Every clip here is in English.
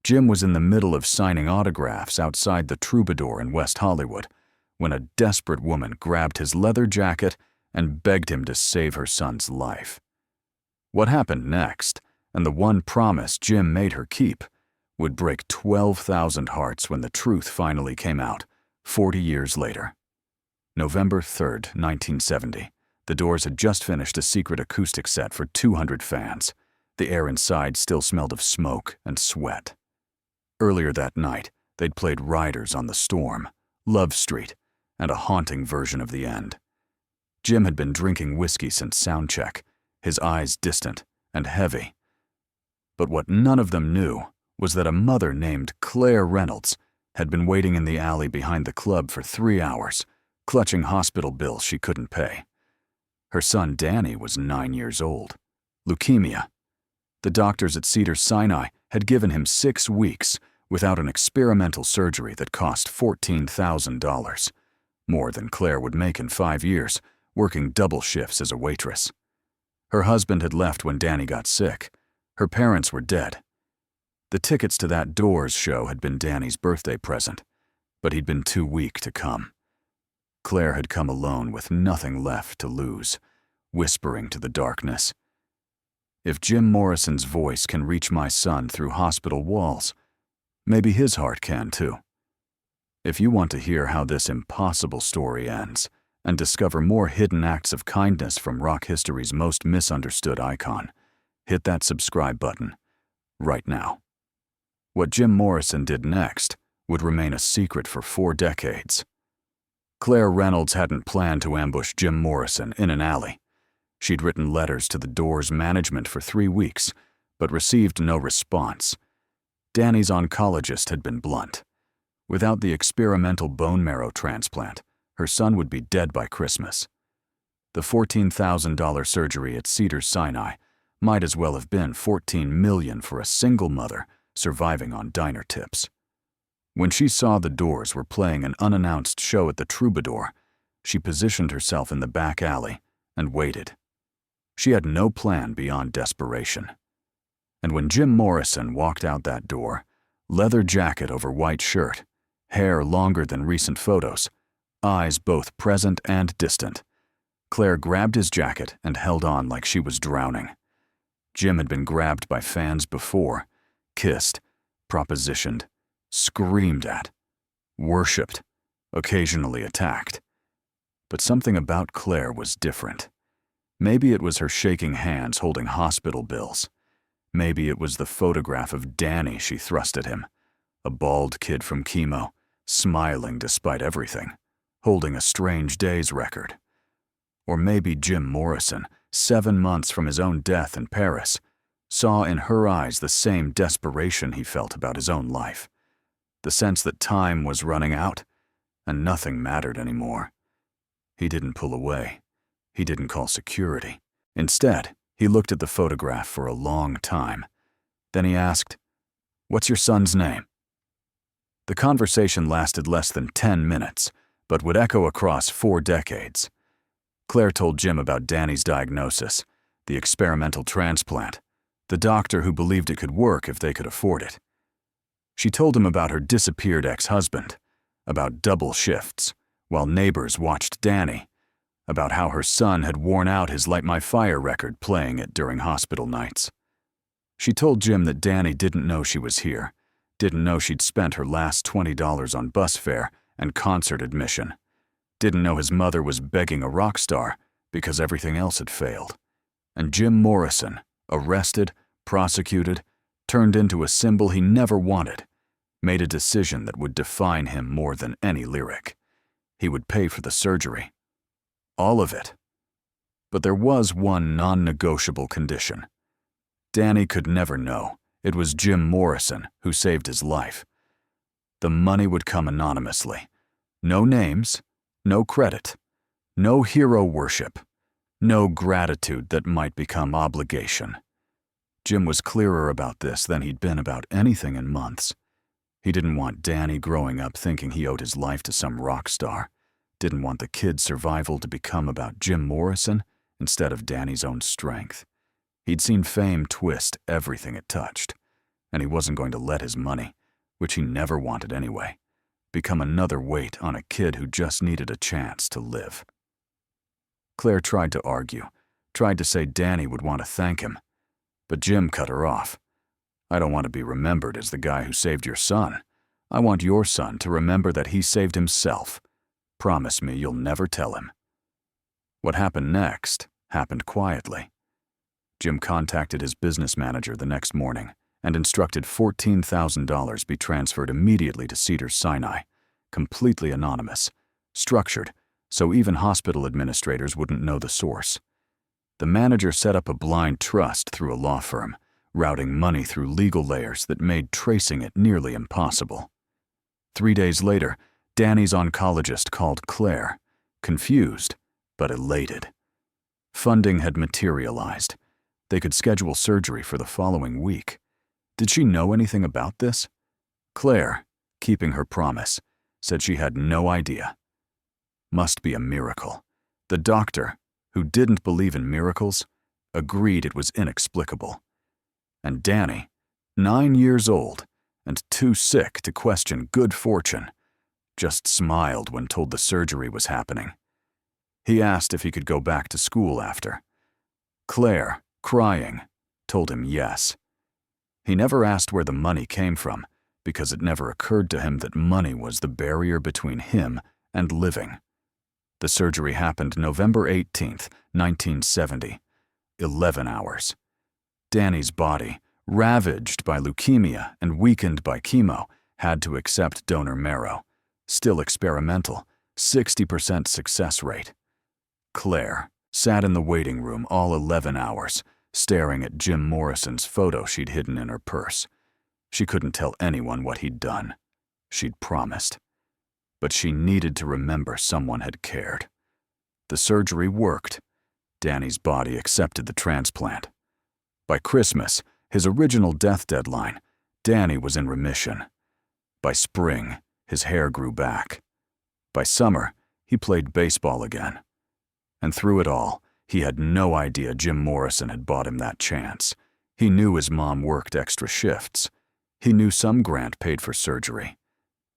Jim was in the middle of signing autographs outside the Troubadour in West Hollywood when a desperate woman grabbed his leather jacket and begged him to save her son's life. What happened next, and the one promise Jim made her keep, would break 12,000 hearts when the truth finally came out, 40 years later. November 3rd, 1970. The Doors had just finished a secret acoustic set for 200 fans. The air inside still smelled of smoke and sweat. Earlier that night, they'd played Riders on the Storm, Love Street, and a haunting version of The End. Jim had been drinking whiskey since soundcheck, his eyes distant and heavy. But what none of them knew was that a mother named Claire Reynolds had been waiting in the alley behind the club for 3 hours, clutching hospital bills she couldn't pay. Her son Danny was 9 years old. Leukemia. The doctors at Cedars-Sinai had given him 6 weeks without an experimental surgery that cost $14,000, more than Claire would make in 5 years, working double shifts as a waitress. Her husband had left when Danny got sick. Her parents were dead. The tickets to that Doors show had been Danny's birthday present, but he'd been too weak to come. Claire had come alone with nothing left to lose, whispering to the darkness, "If Jim Morrison's voice can reach my son through hospital walls, maybe his heart can too." If you want to hear how this impossible story ends and discover more hidden acts of kindness from rock history's most misunderstood icon, hit that subscribe button right now. What Jim Morrison did next would remain a secret for 4 decades. Claire Reynolds hadn't planned to ambush Jim Morrison in an alley. She'd written letters to the Doors management for 3 weeks, but received no response. Danny's oncologist had been blunt. Without the experimental bone marrow transplant, her son would be dead by Christmas. The $14,000 surgery at Cedars-Sinai might as well have been $14 million for a single mother surviving on diner tips. When she saw the Doors were playing an unannounced show at the Troubadour, she positioned herself in the back alley and waited. She had no plan beyond desperation. And when Jim Morrison walked out that door, leather jacket over white shirt, hair longer than recent photos, eyes both present and distant, Claire grabbed his jacket and held on like she was drowning. Jim had been grabbed by fans before, kissed, propositioned, screamed at, worshipped, occasionally attacked. But something about Claire was different. Maybe it was her shaking hands holding hospital bills. Maybe it was the photograph of Danny she thrust at him, a bald kid from chemo, smiling despite everything, holding a strange days record. Or maybe Jim Morrison, 7 months from his own death in Paris, saw in her eyes the same desperation he felt about his own life, the sense that time was running out and nothing mattered anymore. He didn't pull away. He didn't call security. Instead, he looked at the photograph for a long time. Then he asked, "What's your son's name?" The conversation lasted less than 10 minutes, but would echo across 4 decades. Claire told Jim about Danny's diagnosis, the experimental transplant, the doctor who believed it could work if they could afford it. She told him about her disappeared ex-husband, about double shifts, while neighbors watched Danny, about how her son had worn out his Light My Fire record playing it during hospital nights. She told Jim that Danny didn't know she was here, didn't know she'd spent her last $20 on bus fare and concert admission, didn't know his mother was begging a rock star because everything else had failed. And Jim Morrison, arrested, prosecuted, turned into a symbol he never wanted, made a decision that would define him more than any lyric. He would pay for the surgery. All of it. But there was one non-negotiable condition. Danny could never know it was Jim Morrison who saved his life. The money would come anonymously. No names, no credit, no hero worship, no gratitude that might become obligation. Jim was clearer about this than he'd been about anything in months. He didn't want Danny growing up thinking he owed his life to some rock star. Didn't want the kid's survival to become about Jim Morrison instead of Danny's own strength. He'd seen fame twist everything it touched. and he wasn't going to let his money, which he never wanted anyway, become another weight on a kid who just needed a chance to live. Claire tried to argue, tried to say Danny would want to thank him, but Jim cut her off. "I don't want to be remembered as the guy who saved your son. I want your son to remember that he saved himself. Promise me you'll never tell him." What happened next happened quietly. Jim contacted his business manager the next morning and instructed $14,000 be transferred immediately to Cedars-Sinai, completely anonymous, structured so even hospital administrators wouldn't know the source. The manager set up a blind trust through a law firm, routing money through legal layers that made tracing it nearly impossible. 3 days later, Danny's oncologist called Claire, confused but elated. Funding had materialized. They could schedule surgery for the following week. Did she know anything about this? Claire, keeping her promise, said she had no idea. Must be a miracle. The doctor, who didn't believe in miracles, agreed it was inexplicable. And Danny, 9 years old and too sick to question good fortune, just smiled when told the surgery was happening. He asked if he could go back to school after. Claire, crying, told him yes. He never asked where the money came from, because it never occurred to him that money was the barrier between him and living. The surgery happened November 18th, 1970. 11 hours. Danny's body, ravaged by leukemia and weakened by chemo, had to accept donor marrow. Still experimental, 60% success rate. Claire sat in the waiting room all 11 hours, staring at Jim Morrison's photo she'd hidden in her purse. She couldn't tell anyone what he'd done. She'd promised. But she needed to remember someone had cared. The surgery worked. Danny's body accepted the transplant. By Christmas, his original death deadline, Danny was in remission. By spring, his hair grew back. By summer, he played baseball again. And through it all, he had no idea Jim Morrison had bought him that chance. He knew his mom worked extra shifts. He knew some grant paid for surgery.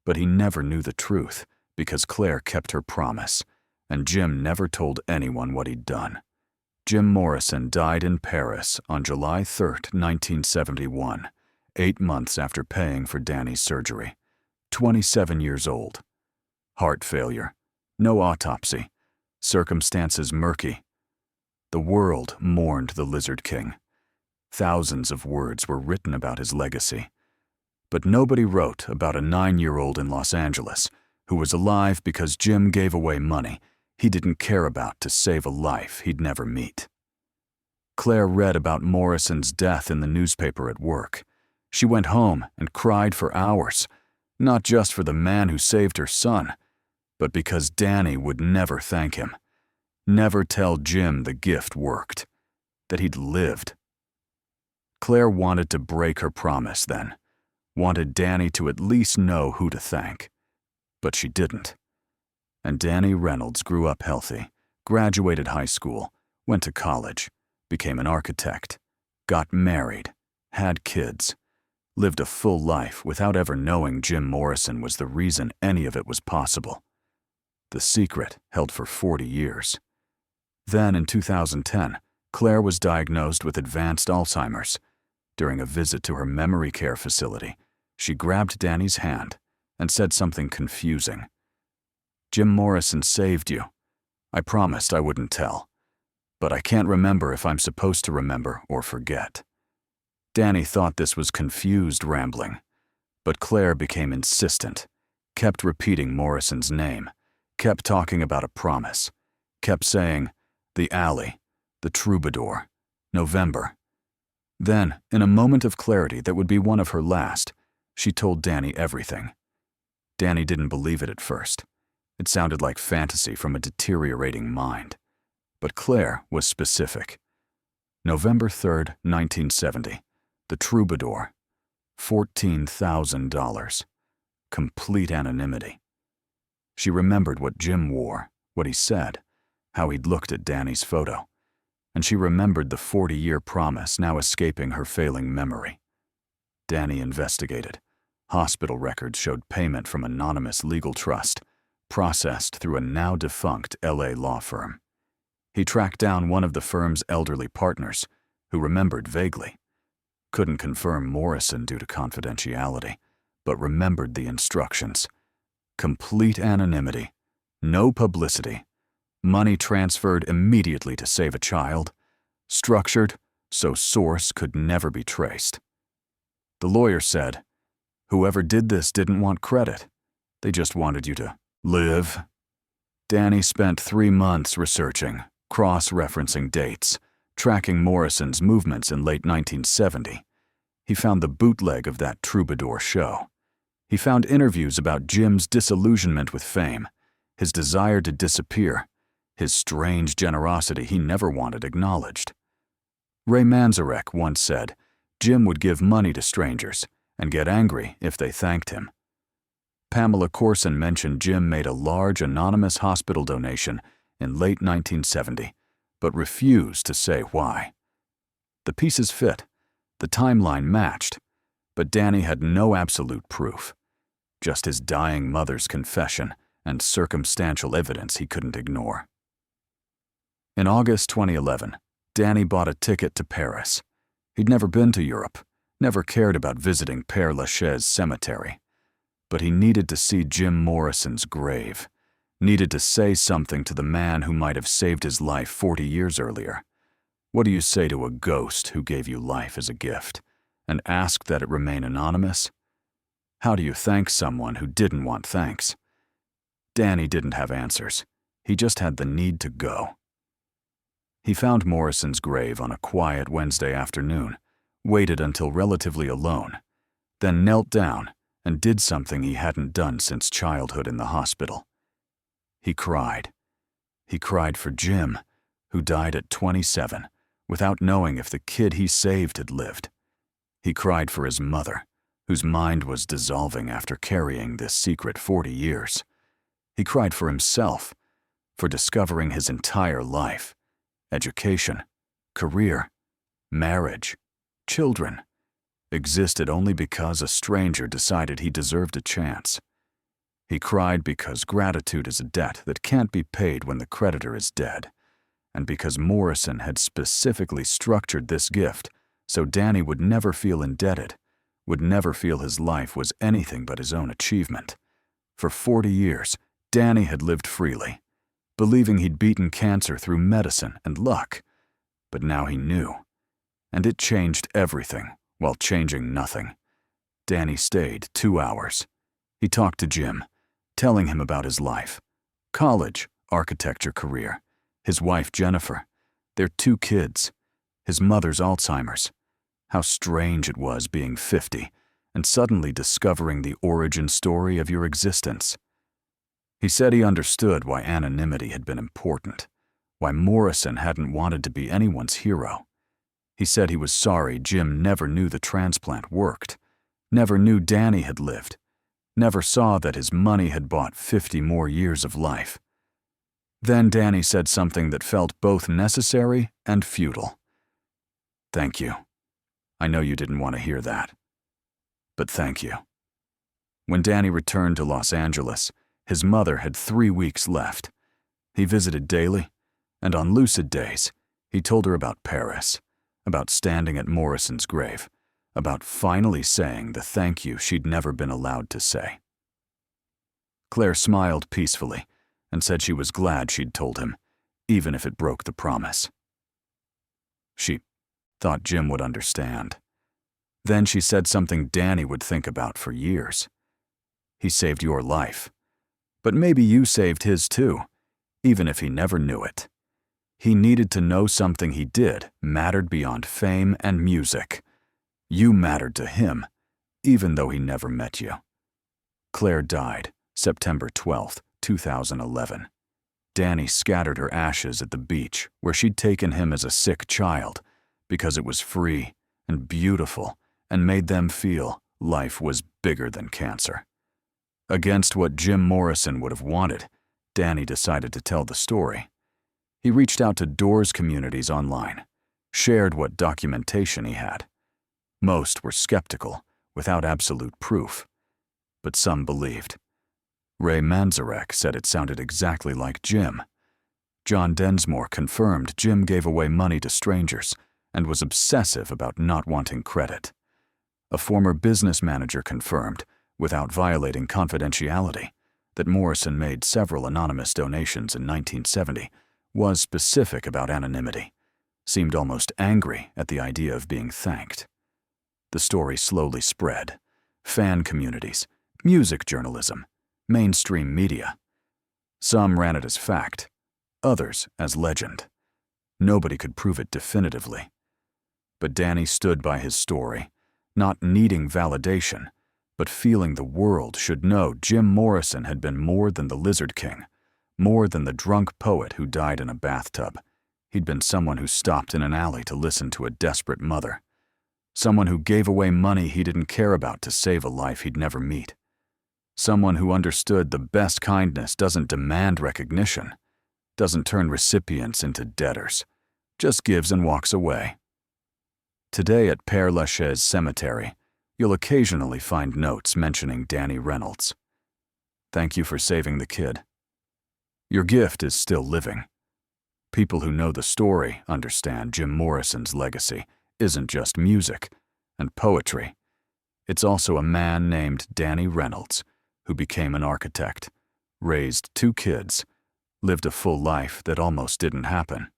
But he never knew the truth because Claire kept her promise, and Jim never told anyone what he'd done. Jim Morrison died in Paris on July 3rd, 1971, 8 months after paying for Danny's surgery. 27 years old. Heart failure. No autopsy. Circumstances murky. The world mourned the Lizard King. Thousands of words were written about his legacy. But nobody wrote about a 9-year-old in Los Angeles who was alive because Jim gave away money he didn't care about to save a life he'd never meet. Claire read about Morrison's death in the newspaper at work. She went home and cried for hours, not just for the man who saved her son, but because Danny would never thank him, never tell Jim the gift worked, that he'd lived. Claire wanted to break her promise then, wanted Danny to at least know who to thank. But she didn't. And Danny Reynolds grew up healthy, graduated high school, went to college, became an architect, got married, had kids, lived a full life without ever knowing Jim Morrison was the reason any of it was possible. The secret held for 40 years. Then in 2010, Claire was diagnosed with advanced Alzheimer's. During a visit to her memory care facility, she grabbed Danny's hand and said something confusing. "Jim Morrison saved you. I promised I wouldn't tell. But I can't remember if I'm supposed to remember or forget." Danny thought this was confused rambling, but Claire became insistent, kept repeating Morrison's name, kept talking about a promise, kept saying, "The alley, the Troubadour, November." Then, in a moment of clarity that would be one of her last, she told Danny everything. Danny didn't believe it at first. It sounded like fantasy from a deteriorating mind. But Claire was specific. November 3rd, 1970, the Troubadour, $14,000. Complete anonymity. She remembered what Jim wore, what he said, how he'd looked at Danny's photo. And she remembered the 40-year promise now escaping her failing memory. Danny investigated. Hospital records showed payment from anonymous legal trust, processed through a now-defunct LA law firm. He tracked down one of the firm's elderly partners, who remembered vaguely. Couldn't confirm Morrison due to confidentiality, but remembered the instructions. Complete anonymity, no publicity, money transferred immediately to save a child, structured so source could never be traced. The lawyer said, "Whoever did this didn't want credit. They just wanted you to live." Danny spent 3 months researching, cross-referencing dates, tracking Morrison's movements in late 1970. He found the bootleg of that Troubadour show. He found interviews about Jim's disillusionment with fame, his desire to disappear, his strange generosity he never wanted acknowledged. Ray Manzarek once said Jim would give money to strangers and get angry if they thanked him. Pamela Corson mentioned Jim made a large anonymous hospital donation in late 1970, but refused to say why. The pieces fit, the timeline matched, but Danny had no absolute proof, just his dying mother's confession and circumstantial evidence he couldn't ignore. In August 2011, Danny bought a ticket to Paris. He'd never been to Europe, never cared about visiting Père Lachaise Cemetery. But he needed to see Jim Morrison's grave, needed to say something to the man who might have saved his life 40 years earlier. What do you say to a ghost who gave you life as a gift, and ask that it remain anonymous? How do you thank someone who didn't want thanks? Danny didn't have answers. He just had the need to go. He found Morrison's grave on a quiet Wednesday afternoon, waited until relatively alone, then knelt down and did something he hadn't done since childhood in the hospital. He cried. He cried for Jim, who died at 27, without knowing if the kid he saved had lived. He cried for his mother, whose mind was dissolving after carrying this secret 40 years. He cried for himself, for discovering his entire life, education, career, marriage, children, existed only because a stranger decided he deserved a chance. He cried because gratitude is a debt that can't be paid when the creditor is dead, and because Morrison had specifically structured this gift so Danny would never feel indebted, would never feel his life was anything but his own achievement. For 40 years, Danny had lived freely, believing he'd beaten cancer through medicine and luck, but now he knew. And it changed everything while changing nothing. Danny stayed 2 hours. He talked to Jim, telling him about his life, college, architecture career, his wife Jennifer, their 2 kids, his mother's Alzheimer's, how strange it was being 50 and suddenly discovering the origin story of your existence. He said he understood why anonymity had been important, why Morrison hadn't wanted to be anyone's hero. He said he was sorry Jim never knew the transplant worked, never knew Danny had lived, never saw that his money had bought 50 more years of life. Then Danny said something that felt both necessary and futile. "Thank you. I know you didn't want to hear that. But thank you." When Danny returned to Los Angeles, his mother had 3 weeks left. He visited daily, and on lucid days, he told her about Paris, about standing at Morrison's grave, about finally saying the thank you she'd never been allowed to say. Claire smiled peacefully and said she was glad she'd told him, even if it broke the promise. She thought Jim would understand. Then she said something Danny would think about for years. He saved your life. But maybe you saved his too, even if he never knew it. He needed to know something he did mattered beyond fame and music. You mattered to him, even though he never met you. Claire died September 12, 2011. Danny scattered her ashes at the beach where she'd taken him as a sick child because it was free and beautiful and made them feel life was bigger than cancer. Against what Jim Morrison would have wanted, Danny decided to tell the story. He reached out to Doors communities online, shared what documentation he had. Most were skeptical, without absolute proof. But some believed. Ray Manzarek said it sounded exactly like Jim. John Densmore confirmed Jim gave away money to strangers and was obsessive about not wanting credit. A former business manager confirmed, without violating confidentiality, that Morrison made several anonymous donations in 1970, was specific about anonymity, seemed almost angry at the idea of being thanked. The story slowly spread. Fan communities, music journalism, mainstream media. Some ran it as fact, others as legend. Nobody could prove it definitively. But Danny stood by his story, not needing validation, but feeling the world should know Jim Morrison had been more than the Lizard King, more than the drunk poet who died in a bathtub. He'd been someone who stopped in an alley to listen to a desperate mother. Someone who gave away money he didn't care about to save a life he'd never meet. Someone who understood the best kindness doesn't demand recognition, doesn't turn recipients into debtors, just gives and walks away. Today at Père Lachaise Cemetery, you'll occasionally find notes mentioning Danny Reynolds. Thank you for saving the kid. Your gift is still living. People who know the story understand Jim Morrison's legacy isn't just music and poetry. It's also a man named Danny Reynolds who became an architect, raised 2 kids, lived a full life that almost didn't happen.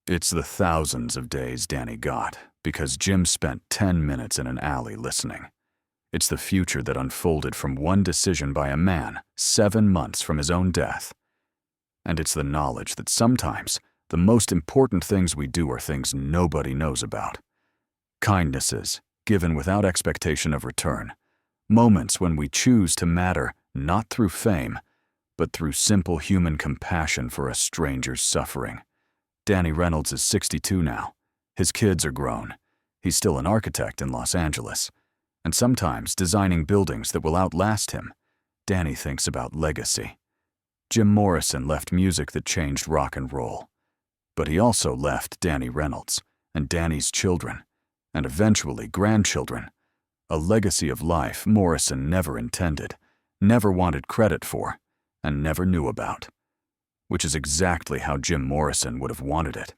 It's the thousands of days Danny got because Jim spent 10 minutes in an alley listening. It's the future that unfolded from one decision by a man 7 months from his own death. And it's the knowledge that sometimes the most important things we do are things nobody knows about. Kindnesses given without expectation of return. Moments when we choose to matter not through fame, but through simple human compassion for a stranger's suffering. Danny Reynolds is 62 now. His kids are grown. He's still an architect in Los Angeles, and sometimes designing buildings that will outlast him. Danny thinks about legacy. Jim Morrison left music that changed rock and roll. But he also left Danny Reynolds and Danny's children, and eventually grandchildren, a legacy of life Morrison never intended, never wanted credit for, and never knew about. Which is exactly how Jim Morrison would have wanted it.